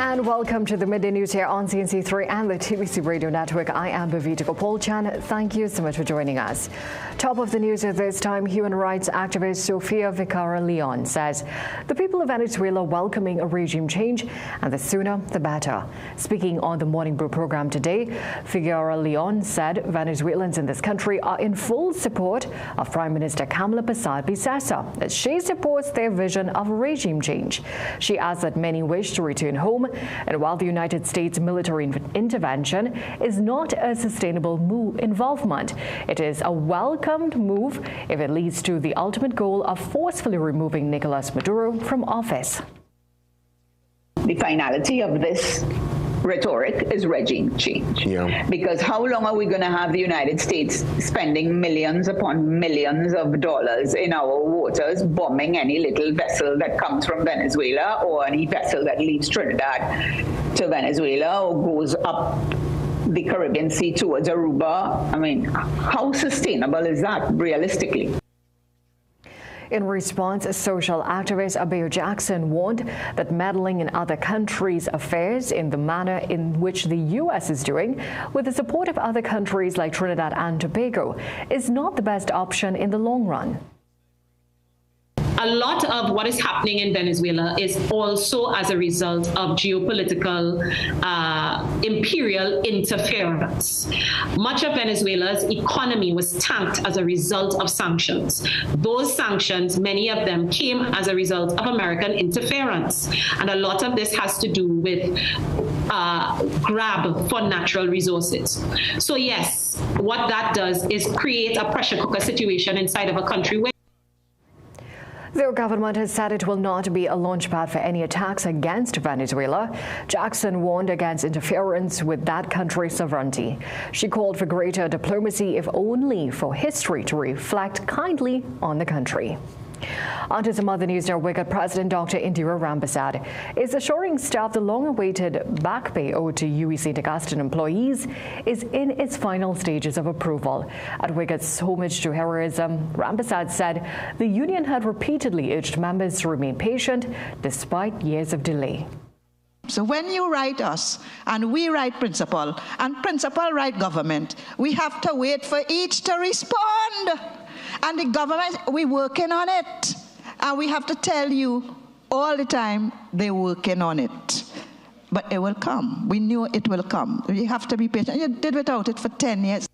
And welcome to the Midday News here on CNC3 and the TBC Radio Network. I am Geopolitical. Thank you so much for joining us. Top of the news at this time, human rights activist Sofia Vergara-Leon says the people of Venezuela welcoming a regime change, and the sooner the better. Speaking on the Morning Brew program today, Vergara-Leon said Venezuelans in this country are in full support of Prime Minister Camila Pizarro, as she supports their vision of a regime change. She adds that many wish to return home, and while the United States military intervention is not a sustainable involvement, it is a welcomed move if it leads to the ultimate goal of forcefully removing Nicolas Maduro from office. The finality of this rhetoric is regime change. Because how long are we going to have the United States spending millions upon millions of dollars in our waters, bombing any little vessel that comes from Venezuela or any vessel that leaves Trinidad to Venezuela or goes up the Caribbean Sea towards Aruba? I mean, how sustainable is that realistically? In response, social activist Abiyo Jackson warned that meddling in other countries' affairs in the manner in which the U.S. is doing, with the support of other countries like Trinidad and Tobago, is not the best option in the long run. A lot of what is happening in Venezuela is also as a result of geopolitical imperial interference. Much of Venezuela's economy was tanked as a result of sanctions. Those sanctions, many of them came as a result of American interference. And a lot of this has to do with grab for natural resources. So yes, what that does is create a pressure cooker situation inside of a country where the government has said it will not be a launchpad for any attacks against Venezuela. Jackson warned against interference with that country's sovereignty. She called for greater diplomacy, if only for history to reflect kindly on the country. On to some other news now. Wicked President Dr. Indira Rampersad is assuring staff the long-awaited back pay owed to UWI St. Augustine employees is in its final stages of approval. At Wicked's homage to heroism, Rampersad said the union had repeatedly urged members to remain patient despite years of delay. So when you write us, and we write principal, and principal write government, we have to wait for each to respond. And the government, we're working on it. And we have to tell you all the time, they're working on it. But it will come. We knew it will come. You have to be patient. You did without it for 10 years.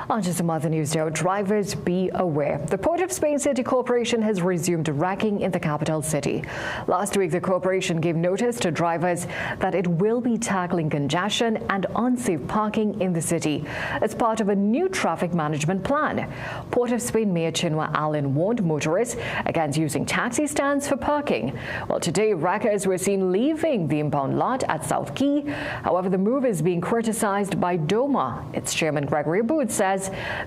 On to some other news now. Drivers, be aware. The Port of Spain City Corporation has resumed wrecking in the capital city. Last week, the corporation gave notice to drivers that it will be tackling congestion and unsafe parking in the city as part of a new traffic management plan. Port of Spain Mayor Chinua Allen warned motorists against using taxi stands for parking. Well, today, wreckers were seen leaving the impound lot at South Quay. However, the move is being criticized by DOMA. Its chairman, Gregory Booth, says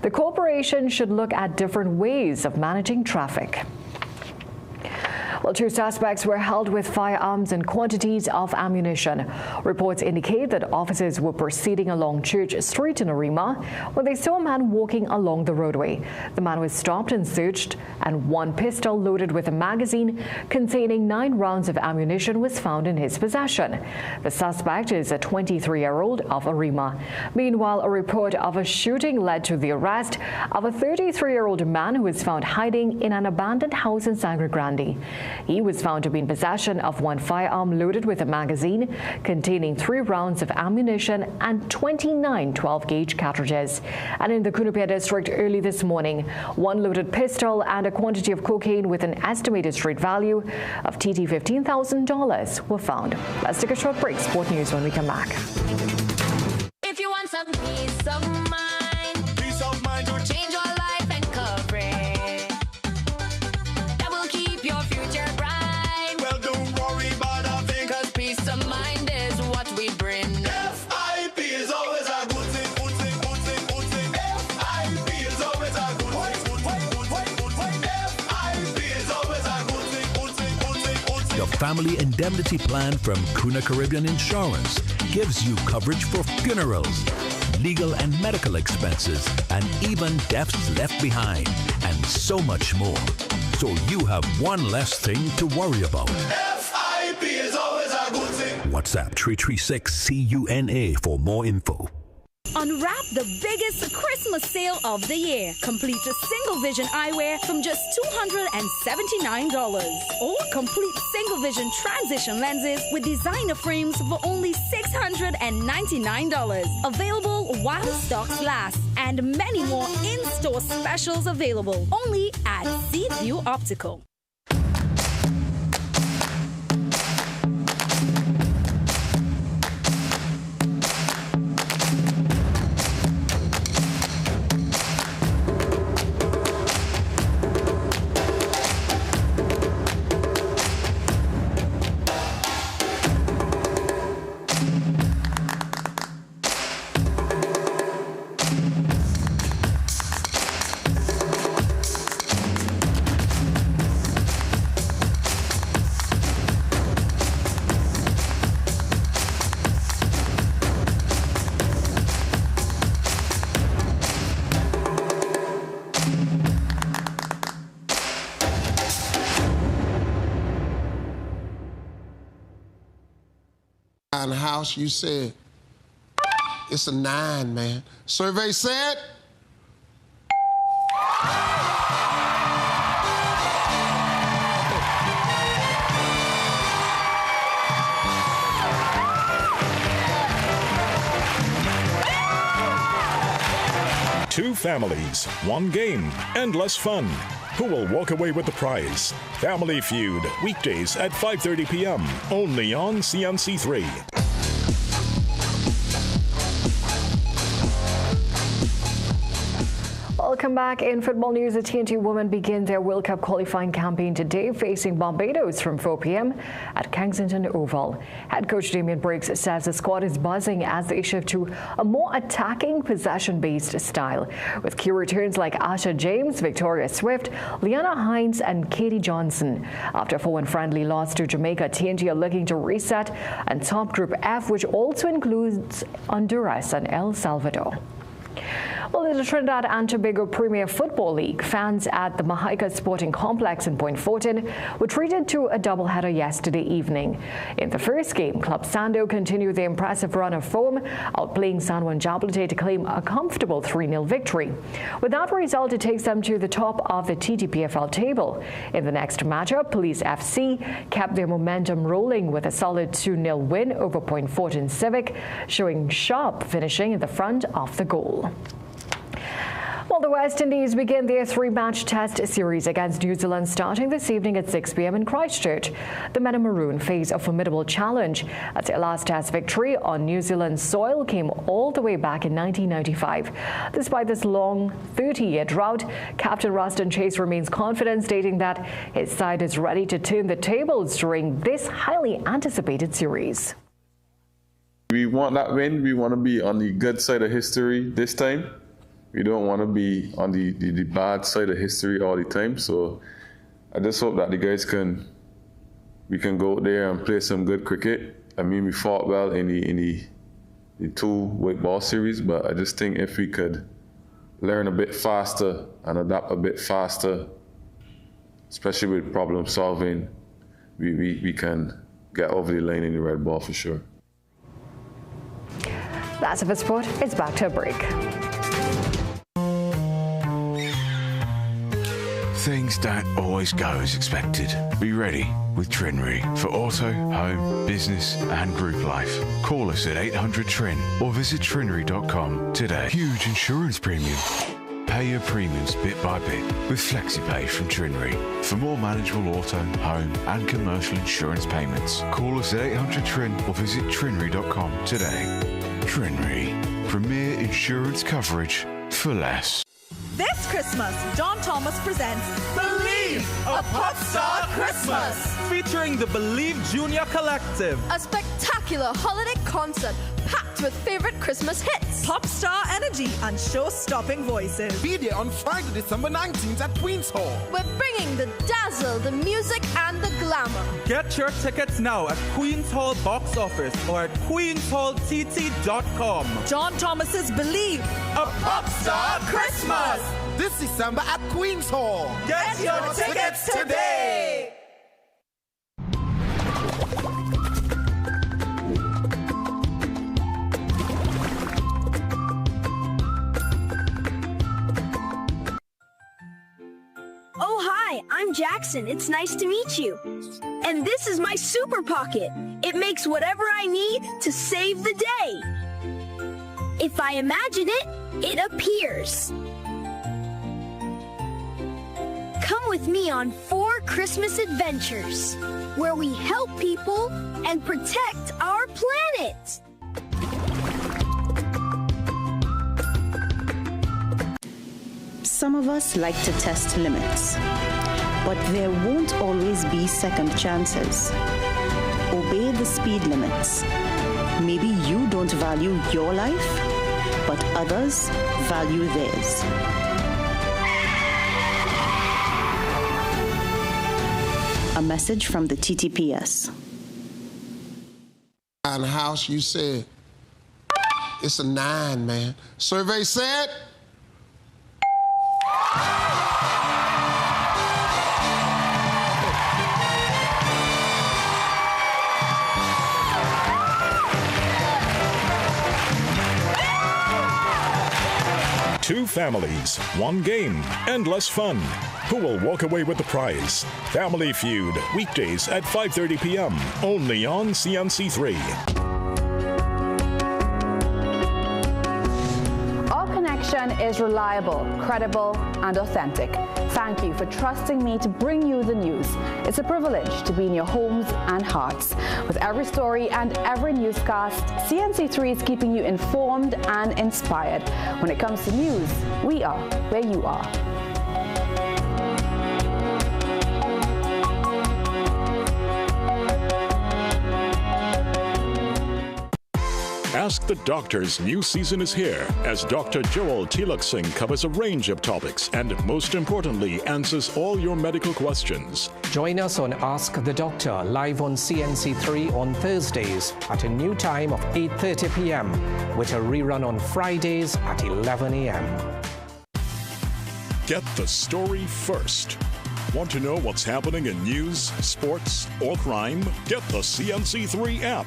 the corporation should look at different ways of managing traffic. Well, 2 suspects were held with firearms and quantities of ammunition. Reports indicate that officers were proceeding along Church Street in Arima when they saw a man walking along the roadway. The man was stopped and searched, and 1 pistol loaded with a magazine containing 9 rounds of ammunition was found in his possession. The suspect is a 23-year-old of Arima. Meanwhile, a report of a shooting led to the arrest of a 33-year-old man who was found hiding in an abandoned house in Sangre Grande. He was found to be in possession of 1 firearm loaded with a magazine containing 3 rounds of ammunition and 29 12-gauge cartridges. And in the Cunupia district early this morning, 1 loaded pistol and a quantity of cocaine with an estimated street value of TT $15,000 were found. Let's take a short break. Sport news when we come back. If you want some peace of mind to change your life and coverage that will keep your future bright. Well, don't worry about a thing, 'cause peace of mind is what we bring. FIP is always a good thing. FIP is always a good thing. FIP is always a good thing. The Family Indemnity Plan from Kuna Caribbean Insurance gives you coverage for funerals, legal and medical expenses, and even deaths left behind, and so much more. So you have one less thing to worry about. FIP is WhatsApp 336-CUNA for more info. Unwrap the biggest Christmas sale of the year. Complete a single vision eyewear from just $279. Or complete single vision transition lenses with designer frames for only $699. Available while stocks last. And many more in-store specials available. Only at Seaview Optical. The house, you said it's a 9, man. Survey said two families, one game, endless fun. Who will walk away with the prize? Family Feud, weekdays at 5:30 p.m. only on CNC3. Welcome back. In football news, the TNT women begin their World Cup qualifying campaign today, facing Barbados from 4 p.m. at Kensington Oval. Head coach Damien Briggs says the squad is buzzing as they shift to a more attacking, possession-based style, with key returns like Asha James, Victoria Swift, Liana Hines and Katie Johnson. After a 4-1 friendly loss to Jamaica, TNT are looking to reset and top Group F, which also includes Honduras and El Salvador. Well, in the Trinidad and Tobago Premier Football League, fans at the Mahaika Sporting Complex in Point Fortin were treated to a doubleheader yesterday evening. In the first game, Club Sando continued their impressive run of form, outplaying San Juan Jablonete to claim a comfortable 3-0 victory. With that result, it takes them to the top of the TTPFL table. In the next matchup, Police FC kept their momentum rolling with a solid 2-0 win over Point Fortin Civic, showing Sharp finishing in the front of the goal. Well, the West Indies begin their 3-match test series against New Zealand starting this evening at 6 p.m. in Christchurch. The Men in Maroon face a formidable challenge as their last test victory on New Zealand soil came all the way back in 1995. Despite this long 30-year drought, Captain Ruston Chase remains confident, stating that his side is ready to turn the tables during this highly anticipated series. We want that win. We want to be on the good side of history this time. We don't want to be on the bad side of history all the time. So I just hope that the guys we can go out there and play some good cricket. I mean, we fought well in the 2 white ball series, but I just think if we could learn a bit faster and adapt a bit faster, especially with problem solving, we can get over the line in the red ball for sure. That's it for sport. It's back to a break. Things don't always go as expected. Be ready with Trinry for auto, home, business and group life. Call us at 800-TRIN or visit trinry.com today. Huge insurance premium. Pay your premiums bit by bit with FlexiPay from Trinry. For more manageable auto, home and commercial insurance payments, call us at 800-TRIN or visit trinry.com today. Trinry. Premier insurance coverage for less. This Christmas, John Thomas presents Believe, a Pop Star Christmas, featuring the Believe Junior Collective. A spectacular holiday concert packed with favorite Christmas hits, pop star energy, and show-stopping voices. Be there on Friday, December 19th at Queen's Hall. We're bringing the dazzle, the music, and the glamour. Get your tickets now at Queen's Hall box office or at queenshalltt.com. John Thomas's Believe, a Pop Star Christmas, this December at Queen's Hall. Get your tickets today. I'm Jackson. It's nice to meet you. And this is my super pocket. It makes whatever I need to save the day. If I imagine it, it appears. Come with me on 4 Christmas adventures, where we help people and protect our planet. Some of us like to test limits, but there won't always be second chances. Obey the speed limits. Maybe you don't value your life, but others value theirs. A message from the TTPS. In the house, you said it's a 9, man. Survey said. Two families, one game, endless fun. Who will walk away with the prize? Family Feud, weekdays at 5:30 p.m. only on CNC3. Our connection is reliable, credible, and authentic. Thank you for trusting me to bring you the news. It's a privilege to be in your homes and hearts. With every story and every newscast, CNC3 is keeping you informed and inspired. When it comes to news, we are where you are. Ask the Doctor's new season is here as Dr. Joel Tilak Singh covers a range of topics and, most importantly, answers all your medical questions. Join us on Ask the Doctor live on CNC3 on Thursdays at a new time of 8:30 p.m. with a rerun on Fridays at 11 a.m. Get the story first. Want to know what's happening in news, sports, or crime? Get the CNC3 app.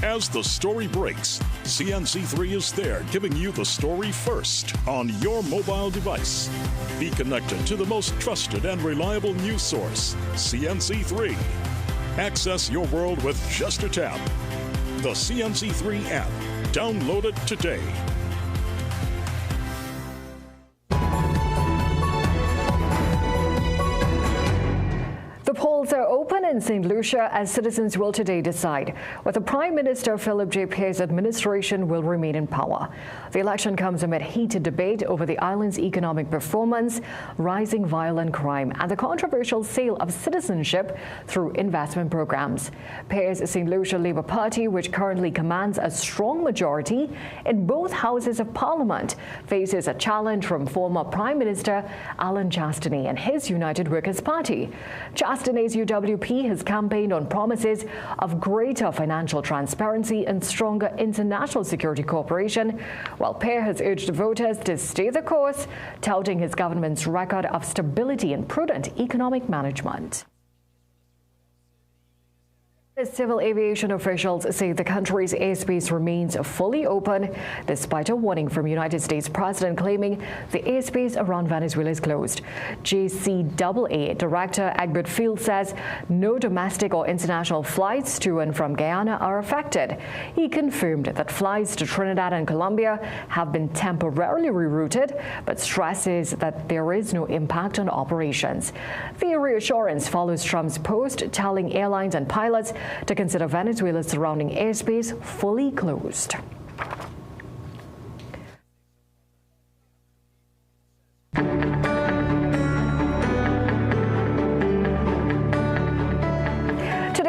As the story breaks, CNC3 is there giving you the story first on your mobile device. Be connected to the most trusted and reliable news source, CNC3. Access your world with just a tap. The CNC3 app. Download it today. The polls are open in St. Lucia as citizens will today decide whether Prime Minister Philip J. Pierce's administration will remain in power. The election comes amid heated debate over the island's economic performance, rising violent crime, and the controversial sale of citizenship through investment programs. Pierce's St. Lucia Labour Party, which currently commands a strong majority in both houses of Parliament, faces a challenge from former Prime Minister Alan Chastany and his United Workers' Party. Chastany's UWP has campaigned on promises of greater financial transparency and stronger international security cooperation, while Pierce has urged voters to stay the course, touting his government's record of stability and prudent economic management. Civil aviation officials say the country's airspace remains fully open despite a warning from United States President claiming the airspace around Venezuela is closed. JCAA Director Egbert Field says no domestic or international flights to and from Guyana are affected. He confirmed that flights to Trinidad and Colombia have been temporarily rerouted, but stresses that there is no impact on operations. The reassurance follows Trump's post telling airlines and pilots to consider Venezuela's surrounding airspace fully closed.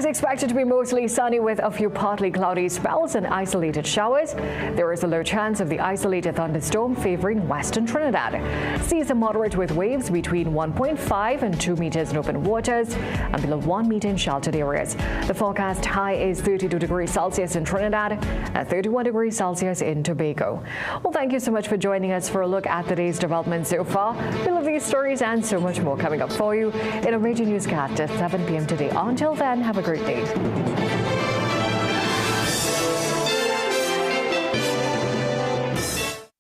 Is expected to be mostly sunny with a few partly cloudy spells and isolated showers. There is a low chance of the isolated thunderstorm favoring western Trinidad. Seas are moderate with waves between 1.5 and 2 meters in open waters and below 1 meter in sheltered areas. The forecast high is 32 degrees Celsius in Trinidad and 31 degrees Celsius in Tobago. Well, thank you so much for joining us for a look at today's developments so far. We'll have these stories and so much more coming up for you in a Midday Newscast at 7 p.m. today. Until then, have a great day.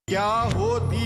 क्या होती